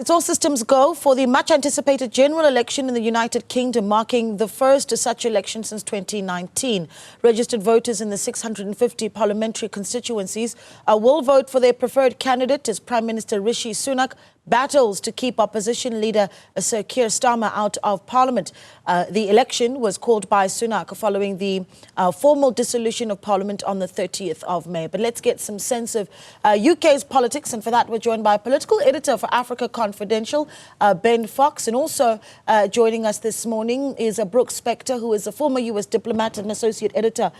It's all systems go for the much-anticipated general election in the United Kingdom, marking the first such election since 2019. Registered voters in the 650 parliamentary constituencies will vote for their preferred candidate as Prime Minister Rishi Sunak battles to keep opposition leader Sir Keir Starmer out of Parliament. The election was called by Sunak following the formal dissolution of Parliament on the 30th of May. But let's get some sense of UK's politics, and for that we're joined by political editor for Africa Confidential, Ben Fox, and also joining us this morning is Brooke Spector, who is a former US Diplomat and associate editor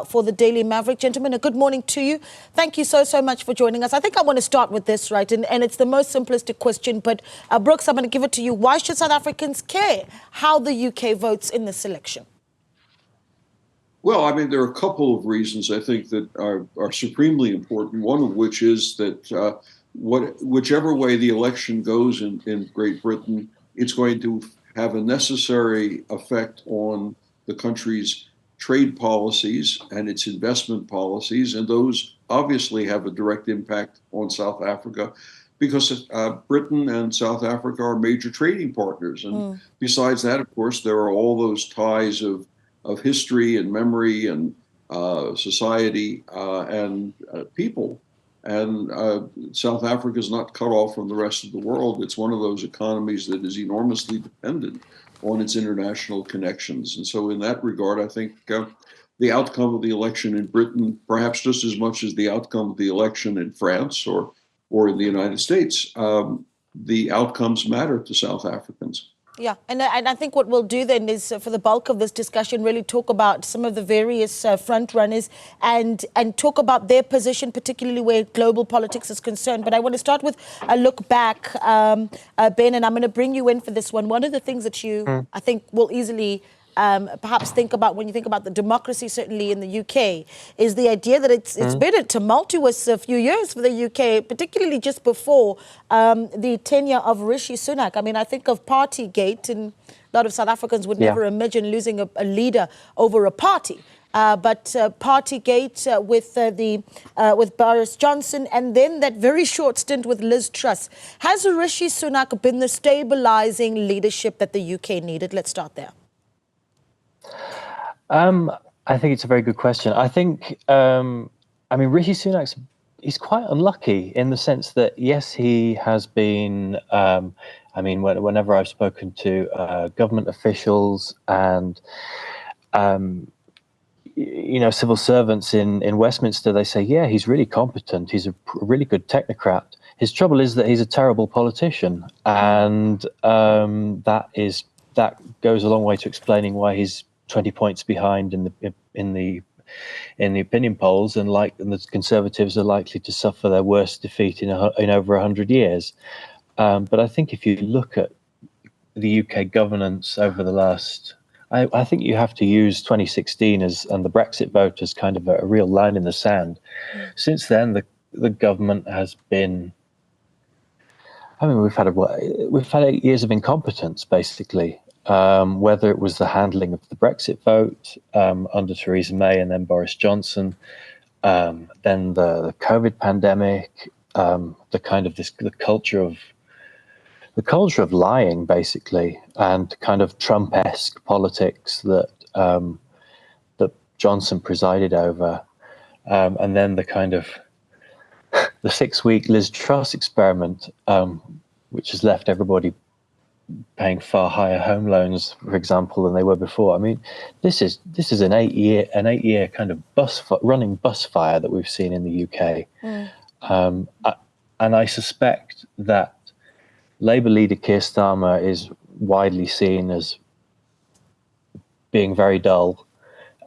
for the Daily Maverick. Gentlemen, a good morning to you. Thank you so much for joining us. I think I want to start with this, right, and it's the most simplistic question, but Brooks, I'm going to give it to you. Why should South Africans care how the UK votes in this election? Well, I mean, there are a couple of reasons I think that are supremely important, one of which is that whichever way the election goes in Great Britain, it's going to have a necessary effect on the country's trade policies and its investment policies, and those obviously have a direct impact on South Africa, because Britain and South Africa are major trading partners. And besides that, of course, there are all those ties of history and memory and society and people. And South Africa is not cut off from the rest of the world. It's one of those economies that is enormously dependent on its international connections. And so in that regard, I think the outcome of the election in Britain, perhaps just as much as the outcome of the election in France or in the United States, the outcomes matter to South Africans. Yeah, and I think what we'll do then is, for the bulk of this discussion, really talk about some of the various front runners and talk about their position, particularly where global politics is concerned. But I want to start with a look back, Ben, and I'm going to bring you in for this one. One of the things that you, I think, will easily perhaps think about when you think about the democracy, certainly in the UK, is the idea that it's been a tumultuous few years for the UK, particularly just before the tenure of Rishi Sunak. I mean, I think of Partygate, and a lot of South Africans would never imagine losing a leader over a party. But Partygate with Boris Johnson, and then that very short stint with Liz Truss. Has Rishi Sunak been the stabilising leadership that the UK needed? Let's start there. I think it's a very good question. I think, I mean, Rishi Sunak's, he's quite unlucky in the sense that, yes, he has been, I mean, whenever I've spoken to government officials and, you know, civil servants in Westminster, they say, yeah, he's really competent. He's a really good technocrat. His trouble is that he's a terrible politician. And that goes a long way to explaining why he's 20 points behind in the opinion polls, and the Conservatives are likely to suffer their worst defeat in over 100 years. But I think if you look at the UK governance over the last, I think you have to use 2016 and the Brexit vote as kind of a real line in the sand. Since then, the government has been, I mean, we've had 8 years of incompetence, basically. Whether it was the handling of the Brexit vote under Theresa May and then Boris Johnson, then the COVID pandemic, the culture of lying, basically, and kind of Trump-esque politics that that Johnson presided over, and then the kind of the 6-week Liz Truss experiment, which has left everybody paying far higher home loans, for example, than they were before. I mean, this is an 8-year kind of running bus fire that we've seen in the UK, and I suspect that Labour leader Keir Starmer is widely seen as being very dull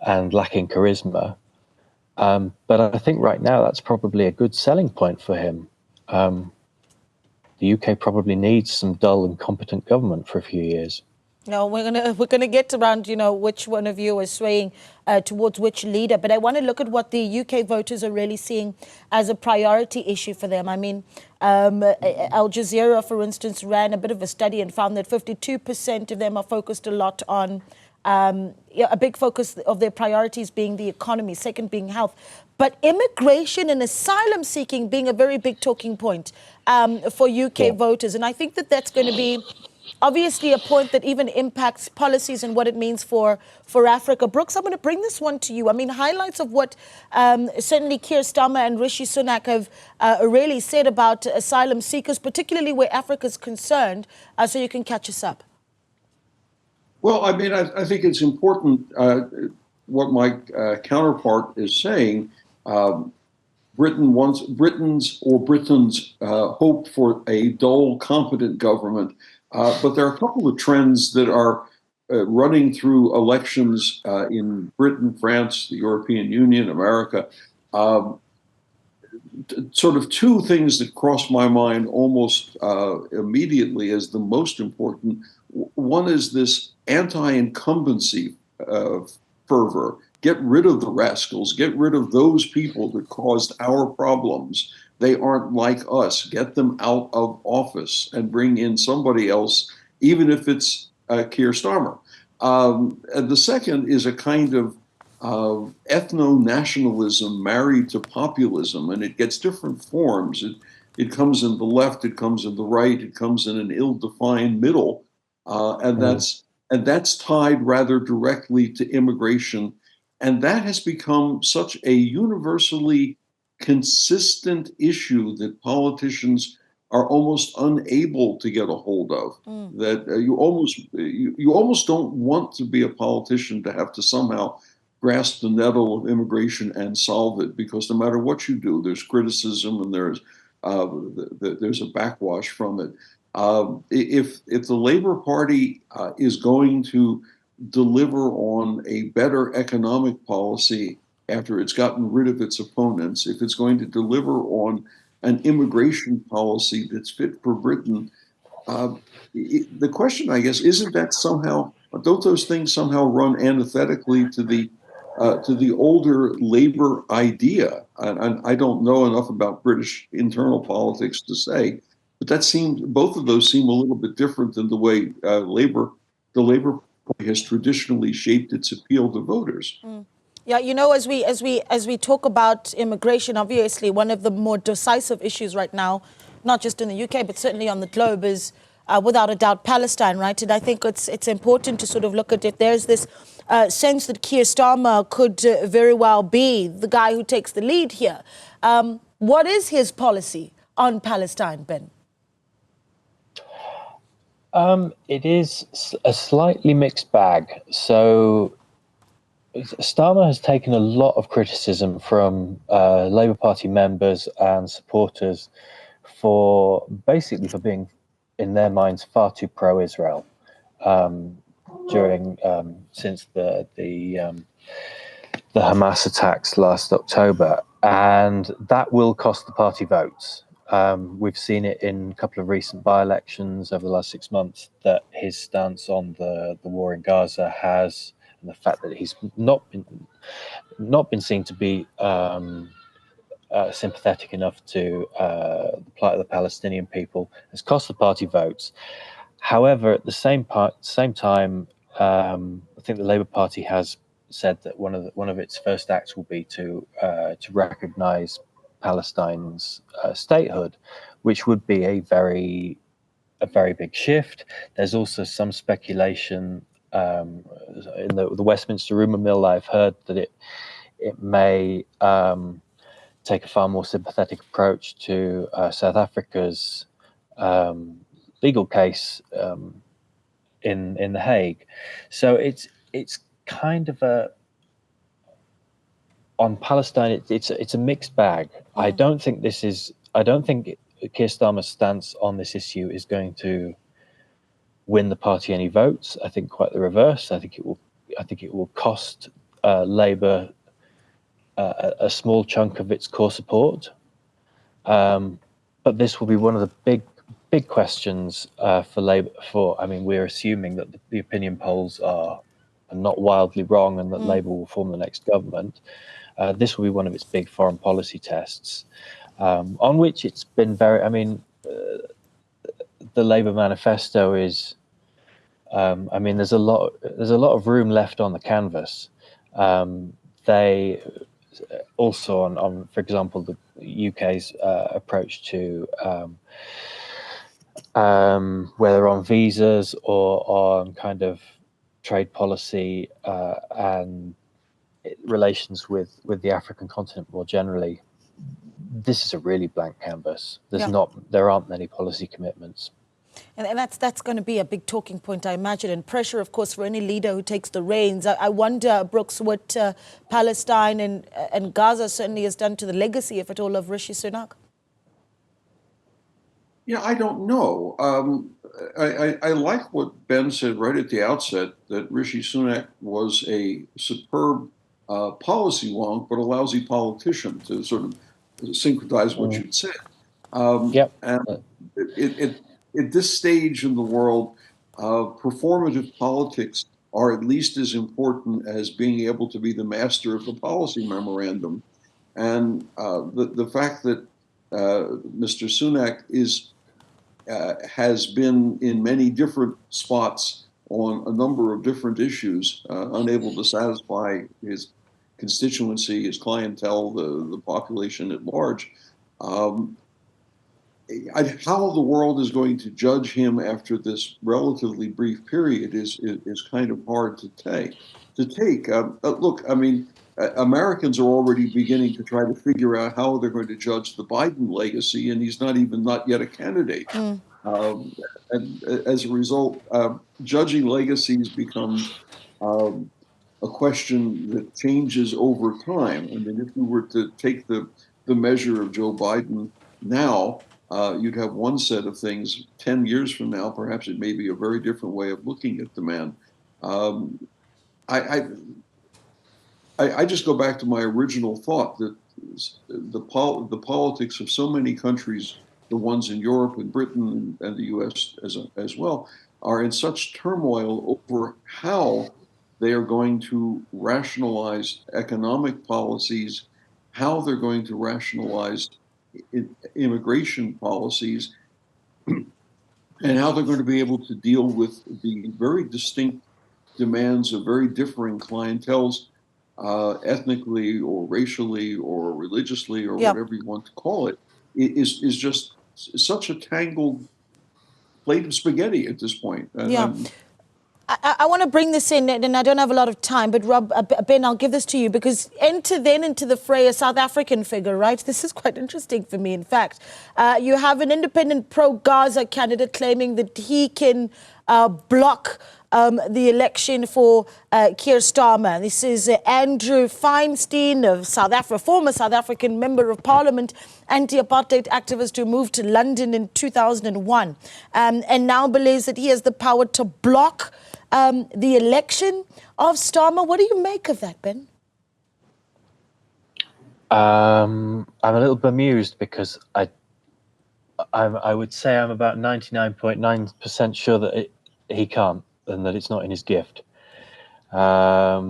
and lacking charisma. But I think right now that's probably a good selling point for him. The UK probably needs some dull and competent government for a few years. No, we're gonna get around, you know, which one of you is swaying towards which leader. But I want to look at what the UK voters are really seeing as a priority issue for them. I mean, Al Jazeera, for instance, ran a bit of a study and found that 52% of them are focused a lot on Yeah, a big focus of their priorities being the economy, second being health. But immigration and asylum seeking being a very big talking point for UK voters. And I think that that's going to be obviously a point that even impacts policies and what it means for Africa. Brooks, I'm going to bring this one to you. I mean, highlights of what certainly Keir Starmer and Rishi Sunak have really said about asylum seekers, particularly where Africa is concerned, so you can catch us up. Well, I mean, I think it's important what my counterpart is saying. Britain's hope for a dull, competent government. But there are a couple of trends that are running through elections in Britain, France, the European Union, America. Sort of two things that cross my mind almost immediately as the most important. One is this anti-incumbency fervor. Get rid of the rascals. Get rid of those people that caused our problems. They aren't like us. Get them out of office and bring in somebody else, even if it's Keir Starmer. And the second is a kind of ethno-nationalism married to populism, and it gets different forms. It comes in the left, it comes in the right, it comes in an ill-defined middle, and that's tied rather directly to immigration. And that has become such a universally consistent issue that politicians are almost unable to get a hold of. That you almost don't want to be a politician to have to somehow grasp the nettle of immigration and solve it, because no matter what you do, there's criticism and there's a backwash from it. If the Labour Party is going to deliver on a better economic policy after it's gotten rid of its opponents, if it's going to deliver on an immigration policy that's fit for Britain, the question, I guess, isn't that don't those things somehow run antithetically to the older Labour idea? And I don't know enough about British internal politics to say, but both of those seem a little bit different than the way the Labour Party has traditionally shaped its appeal to voters. Yeah, you know, as we talk about immigration, obviously one of the more decisive issues right now, not just in the UK but certainly on the globe, is without a doubt Palestine, right? And I think it's important to sort of look at it. There's this sense that Keir Starmer could very well be the guy who takes the lead here. What is his policy on Palestine, Ben? It is a slightly mixed bag. So Starmer has taken a lot of criticism from Labour Party members and supporters for being, in their minds, far too pro-Israel since the Hamas attacks last October, and that will cost the party votes. We've seen it in a couple of recent by-elections over the last 6 months that his stance on the war in Gaza has, and the fact that he's not been seen to be sympathetic enough to the plight of the Palestinian people, has cost the party votes. However, at the same time, I think the Labour Party has said that one of its first acts will be to recognise Palestine's statehood, which would be a very big shift. There's also some speculation in the Westminster rumour mill. I've heard that it may take a far more sympathetic approach to South Africa's legal case in The Hague. So it's kind of on Palestine. It's a mixed bag. I don't think Keir Starmer's stance on this issue is going to win the party any votes. I think quite the reverse. I think it will cost Labour a small chunk of its core support. But this will be one of the big questions for Labour. We're assuming that the opinion polls are not wildly wrong and that Labour will form the next government. This will be one of its big foreign policy tests, on which it's been very. The Labour manifesto is I mean, there's a lot of room left on the canvas. They also on, for example, the UK's approach to whether on visas or on kind of trade policy and relations with the African continent more generally. This is a really blank canvas. There aren't many policy commitments. And that's going to be a big talking point, I imagine, and pressure, of course, for any leader who takes the reins. I wonder, Brooks, what Palestine and Gaza certainly has done to the legacy, if at all, of Rishi Sunak. Yeah, I don't know. I like what Ben said right at the outset, that Rishi Sunak was a superb policy wonk, but a lousy politician, to sort of syncretize what you'd said. And at this stage in the world, performative politics are at least as important as being able to be the master of the policy memorandum. And the fact that Mr. Sunak has been in many different spots on a number of different issues, unable to satisfy his constituency, his clientele, the population at large. How the world is going to judge him after this relatively brief period is kind of hard to take. Look, I mean, Americans are already beginning to try to figure out how they're going to judge the Biden legacy, and he's not yet a candidate. And as a result, judging legacies becomes a question that changes over time. I mean, if we were to take the measure of Joe Biden now, you'd have one set of things. 10 years from now, perhaps it may be a very different way of looking at the man. I just go back to my original thought that the politics of so many countries, the ones in Europe and Britain and the US as well, are in such turmoil over how they are going to rationalize economic policies, how they're going to rationalize immigration policies, and how they're going to be able to deal with the very distinct demands of very differing clienteles, ethnically or racially or religiously or whatever you want to call it, is just such a tangled plate of spaghetti at this point. I want to bring this in, and I don't have a lot of time, but Ben, I'll give this to you, because into the fray a South African figure, right? This is quite interesting for me, in fact. You have an independent pro-Gaza candidate claiming that he can block the election for Keir Starmer. This is Andrew Feinstein of South Africa, former South African member of parliament, anti-apartheid activist who moved to London in 2001, and now believes that he has the power to block the election of Starmer. What do you make of that, Ben? I'm a little bemused, because I would say I'm about 99.9% sure that he can't, and that it's not in his gift. I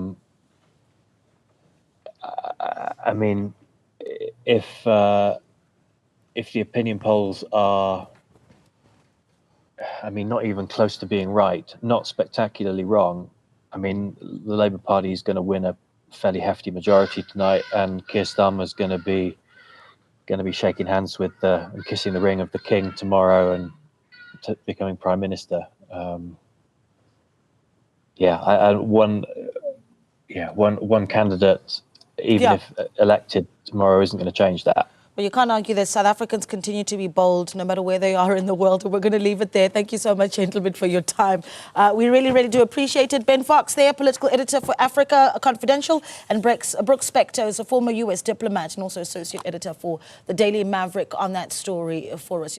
mean, if the opinion polls are, I mean, not even close to being right, not spectacularly wrong, I mean, the Labour Party is going to win a fairly hefty majority tonight, and Keir Starmer is going to be shaking hands with and kissing the ring of the King tomorrow and becoming Prime Minister. One candidate, even if elected tomorrow, isn't going to change that. But you can't argue that South Africans continue to be bold no matter where they are in the world. And we're going to leave it there. Thank you so much, gentlemen, for your time. We really, really do appreciate it. Ben Fox there, political editor for Africa Confidential, and Brooks Spector is a former US diplomat and also associate editor for the Daily Maverick on that story for us.